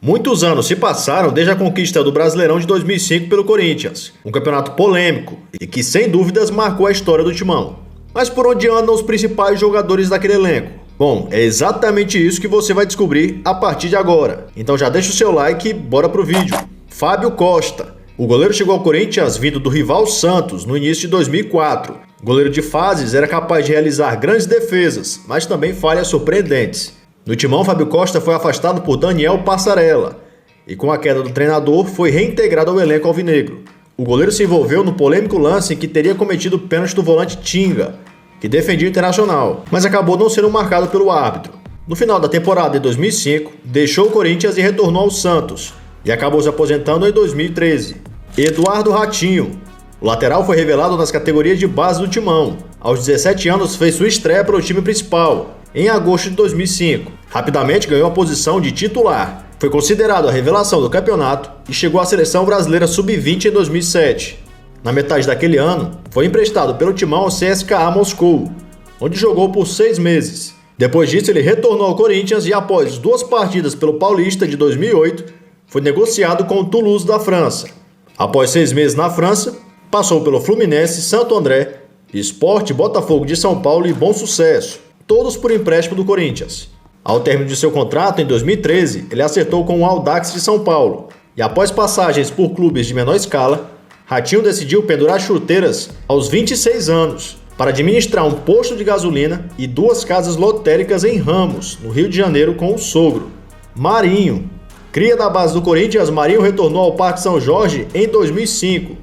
Muitos anos se passaram desde a conquista do Brasileirão de 2005 pelo Corinthians, um campeonato polêmico e que sem dúvidas marcou a história do Timão. Mas por onde andam os principais jogadores daquele elenco? Bom, é exatamente isso que você vai descobrir a partir de agora. Então já deixa o seu like e bora pro vídeo. Fábio Costa. O goleiro chegou ao Corinthians vindo do rival Santos no início de 2004. O goleiro de fases era capaz de realizar grandes defesas, mas também falhas surpreendentes. No Timão, Fábio Costa foi afastado por Daniel Passarella e com a queda do treinador foi reintegrado ao elenco alvinegro. O goleiro se envolveu no polêmico lance em que teria cometido o pênalti do volante Tinga, que defendia o Internacional, mas acabou não sendo marcado pelo árbitro. No final da temporada de 2005, deixou o Corinthians e retornou ao Santos, e acabou se aposentando em 2013. Eduardo Ratinho. O lateral foi revelado nas categorias de base do Timão. Aos 17 anos fez sua estreia para o time principal, em agosto de 2005. Rapidamente ganhou a posição de titular. Foi considerado a revelação do campeonato e chegou à seleção brasileira sub-20 em 2007. Na metade daquele ano, foi emprestado pelo Timão ao CSKA Moscou, onde jogou por 6 meses. Depois disso, ele retornou ao Corinthians e após 2 partidas pelo Paulista de 2008, foi negociado com o Toulouse da França. Após 6 meses na França, passou pelo Fluminense, Santo André, Sport, Botafogo de São Paulo e Bom Sucesso, todos por empréstimo do Corinthians. Ao término de seu contrato, em 2013, ele acertou com o Audax de São Paulo, e após passagens por clubes de menor escala, Ratinho decidiu pendurar chuteiras aos 26 anos para administrar um posto de gasolina e 2 casas lotéricas em Ramos, no Rio de Janeiro, com o sogro. Marinho. Cria da base do Corinthians, Marinho retornou ao Parque São Jorge em 2005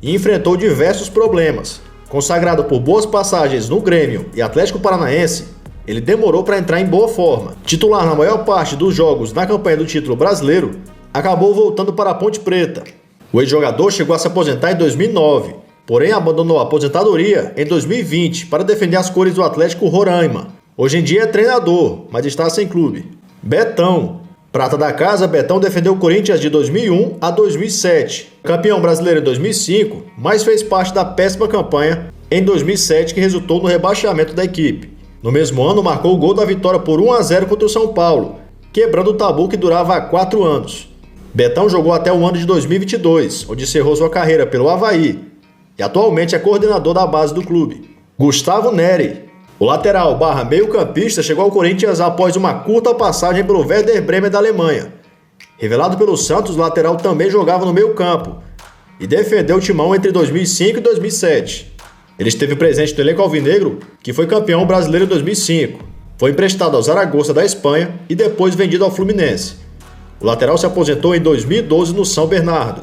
e enfrentou diversos problemas. Consagrado por boas passagens no Grêmio e Atlético Paranaense, ele demorou para entrar em boa forma. Titular na maior parte dos jogos na campanha do título brasileiro, acabou voltando para a Ponte Preta. O ex-jogador chegou a se aposentar em 2009, porém abandonou a aposentadoria em 2020 para defender as cores do Atlético Roraima. Hoje em dia é treinador, mas está sem clube. Betão. Prata da casa, Betão defendeu o Corinthians de 2001 a 2007. Campeão brasileiro em 2005, mas fez parte da péssima campanha em 2007 que resultou no rebaixamento da equipe. No mesmo ano, marcou o gol da vitória por 1-0 contra o São Paulo, quebrando o tabu que durava há 4 anos. Betão jogou até o ano de 2022, onde encerrou sua carreira pelo Avaí, e atualmente é coordenador da base do clube. Gustavo Neri. O lateral / meio-campista chegou ao Corinthians após uma curta passagem pelo Werder Bremen da Alemanha. Revelado pelo Santos, o lateral também jogava no meio-campo e defendeu o Timão entre 2005 e 2007. Ele esteve presente no elenco alvinegro, que foi campeão brasileiro em 2005. Foi emprestado ao Zaragoza da Espanha e depois vendido ao Fluminense. O lateral se aposentou em 2012 no São Bernardo.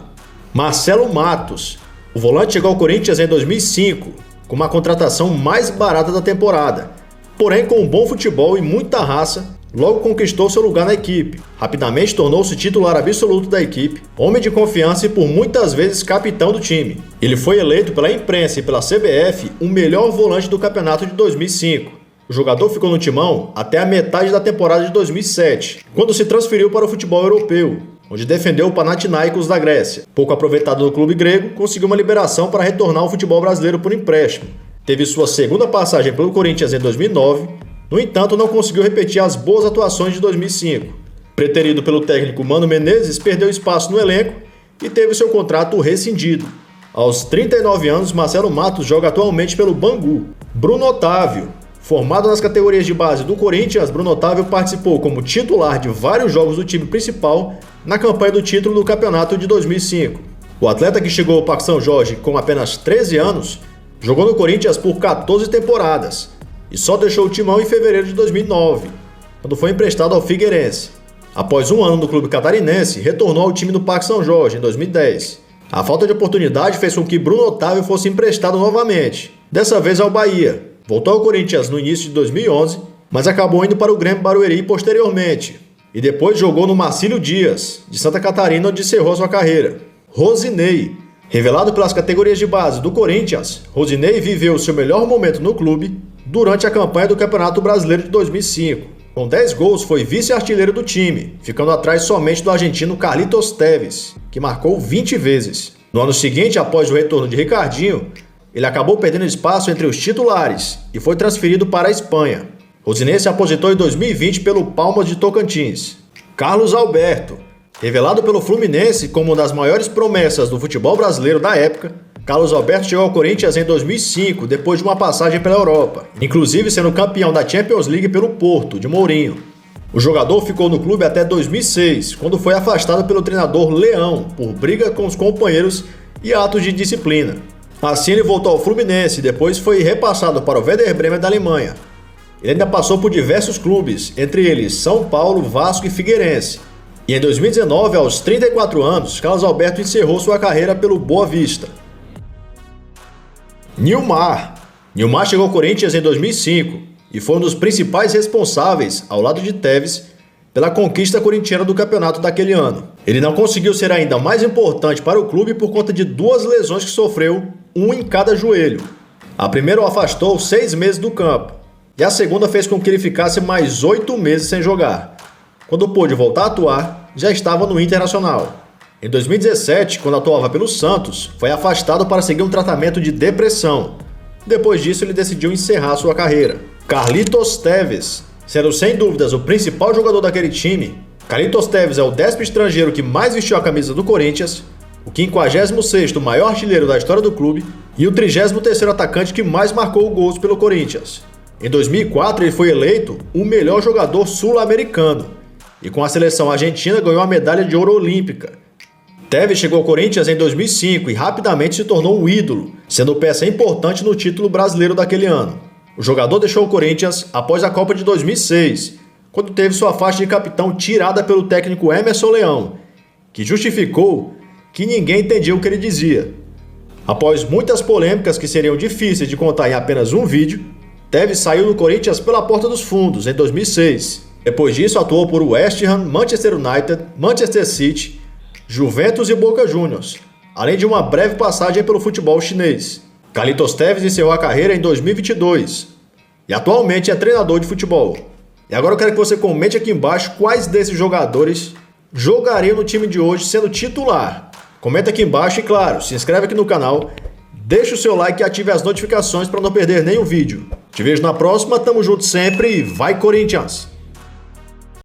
Marcelo Matos. O volante chegou ao Corinthians em 2005, com uma contratação mais barata da temporada. Porém, com um bom futebol e muita raça, logo conquistou seu lugar na equipe. Rapidamente tornou-se titular absoluto da equipe, homem de confiança e por muitas vezes capitão do time. Ele foi eleito pela imprensa e pela CBF o melhor volante do campeonato de 2005. O jogador ficou no Timão até a metade da temporada de 2007, quando se transferiu para o futebol europeu, onde defendeu o Panathinaikos da Grécia. Pouco aproveitado no clube grego, conseguiu uma liberação para retornar ao futebol brasileiro por empréstimo. Teve sua segunda passagem pelo Corinthians em 2009, no entanto não conseguiu repetir as boas atuações de 2005. Preterido pelo técnico Mano Menezes, perdeu espaço no elenco e teve seu contrato rescindido. Aos 39 anos, Marcelo Matos joga atualmente pelo Bangu. Bruno Otávio. Formado nas categorias de base do Corinthians, Bruno Otávio participou como titular de vários jogos do time principal na campanha do título do campeonato de 2005. O atleta, que chegou ao Parque São Jorge com apenas 13 anos, jogou no Corinthians por 14 temporadas e só deixou o Timão em fevereiro de 2009, quando foi emprestado ao Figueirense. Após um ano no clube catarinense, retornou ao time do Parque São Jorge em 2010. A falta de oportunidade fez com que Bruno Otávio fosse emprestado novamente, dessa vez ao Bahia. Voltou ao Corinthians no início de 2011, mas acabou indo para o Grêmio Barueri posteriormente. E depois jogou no Marcílio Dias, de Santa Catarina, onde encerrou sua carreira. Rosinei. Revelado pelas categorias de base do Corinthians, Rosinei viveu seu melhor momento no clube durante a campanha do Campeonato Brasileiro de 2005. Com 10 gols, foi vice-artilheiro do time, ficando atrás somente do argentino Carlitos Tevez, que marcou 20 vezes. No ano seguinte, após o retorno de Ricardinho, ele acabou perdendo espaço entre os titulares e foi transferido para a Espanha. Rosinei se aposentou em 2020 pelo Palmas de Tocantins. Carlos Alberto. Revelado pelo Fluminense como uma das maiores promessas do futebol brasileiro da época, Carlos Alberto chegou ao Corinthians em 2005, depois de uma passagem pela Europa, inclusive sendo campeão da Champions League pelo Porto, de Mourinho. O jogador ficou no clube até 2006, quando foi afastado pelo treinador Leão por briga com os companheiros e atos de disciplina. Assim ele voltou ao Fluminense e depois foi repassado para o Werder Bremen da Alemanha. Ele ainda passou por diversos clubes, entre eles São Paulo, Vasco e Figueirense. E em 2019, aos 34 anos, Carlos Alberto encerrou sua carreira pelo Boa Vista. Nilmar chegou ao Corinthians em 2005 e foi um dos principais responsáveis, ao lado de Tevez, pela conquista corintiana do campeonato daquele ano. Ele não conseguiu ser ainda mais importante para o clube por conta de 2 lesões que sofreu, um em cada joelho. A primeira o afastou 6 meses do campo, e a segunda fez com que ele ficasse mais 8 meses sem jogar. Quando pôde voltar a atuar, já estava no Internacional. Em 2017, quando atuava pelo Santos, foi afastado para seguir um tratamento de depressão. Depois disso, ele decidiu encerrar sua carreira. Carlitos Tevez, sendo sem dúvidas o principal jogador daquele time, Carlitos Tevez é o 10º estrangeiro que mais vestiu a camisa do Corinthians, o 56º maior artilheiro da história do clube e o 33º atacante que mais marcou gols pelo Corinthians. Em 2004, ele foi eleito o melhor jogador sul-americano e com a seleção argentina ganhou a medalha de ouro olímpica. Tevez chegou ao Corinthians em 2005 e rapidamente se tornou um ídolo, sendo peça importante no título brasileiro daquele ano. O jogador deixou o Corinthians após a Copa de 2006, quando teve sua faixa de capitão tirada pelo técnico Emerson Leão, que justificou que ninguém entendia o que ele dizia. Após muitas polêmicas que seriam difíceis de contar em apenas um vídeo, Tevez saiu do Corinthians pela porta dos fundos em 2006. Depois disso, atuou por West Ham, Manchester United, Manchester City, Juventus e Boca Juniors, além de uma breve passagem pelo futebol chinês. Carlitos Tevez encerrou a carreira em 2022 e atualmente é treinador de futebol. E agora eu quero que você comente aqui embaixo quais desses jogadores jogariam no time de hoje sendo titular. Comenta aqui embaixo e, claro, se inscreve aqui no canal, deixa o seu like e ative as notificações para não perder nenhum vídeo. Te vejo na próxima, tamo junto sempre e vai Corinthians!